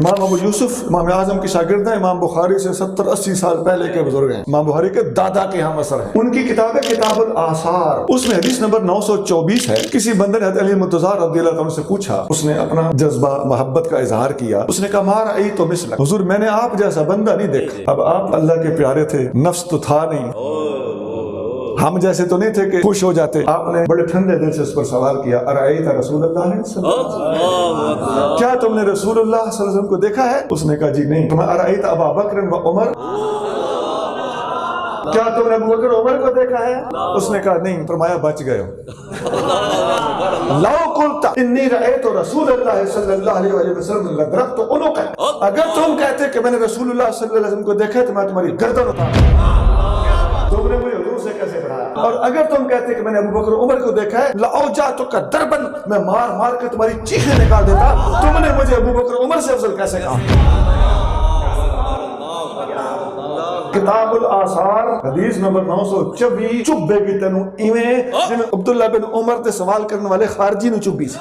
امام ابو یوسف امام اعظم کی شاگرد ہیں، امام بخاری سے 70-80 سال پہلے کے بزرگ ہیں، امام بخاری کے دادا کے ہم اثر ہیں۔ ان کی کتاب ہے کتاب الآثار، اس میں حدیث نمبر 924 ہے۔ کسی بندے نے حضرت علی متضار رضی اللہ عنہ سے پوچھا، اس نے اپنا جذبہ محبت کا اظہار کیا، اس نے کہا ما رأیت مثلک، حضور میں نے آپ جیسا بندہ نہیں دیکھا۔ اب آپ اللہ کے پیارے تھے، نفس تو تھا نہیں، ہم جیسے تو نہیں تھے کہ خوش ہو جاتے۔ آپ نے بڑے ٹھنڈے دل سے اس پر سوال کیا، ارأیت رسول اللہ صلی اللہ علیہ وسلم، کیا تم نے رسول اللہ صلی اللہ علیہ وسلم کو دیکھا ہے؟ اس نے کہا جی نہیں۔ تم ارأیت ابا بکر و عمر، کیا تم نے ابو بکر عمر کو دیکھا ہے؟ اس نے کہا نہیں۔ فرمایا بچ گئے ہو۔ لو قلت انی رأیت رسول اللہ صلی اللہ علیہ وسلم لضربت عنقک، اگر تم کہتے کہ میں نے رسول اللہ صلی اللہ علیہ وسلم کو دیکھا تو میں تمہاری گردن اتار، تم نے مجھے حضور سے کیسے پڑھایا؟ اور اگر تم کہتے کہ میں نے ابو بکر عمر کو دیکھا ہے لأوجعتک ضربا، میں مار مار کے تمہاری چیخیں نکال دیتا، تم نے مجھے ابو بکر عمر سے افضل کیسے کہا؟ کتاب الآثار حدیث نمبر 924، چبے گی تینوں ایویں جنہیں عبداللہ بن عمر تے سوال کرنے والے خارجی نو چبی سی۔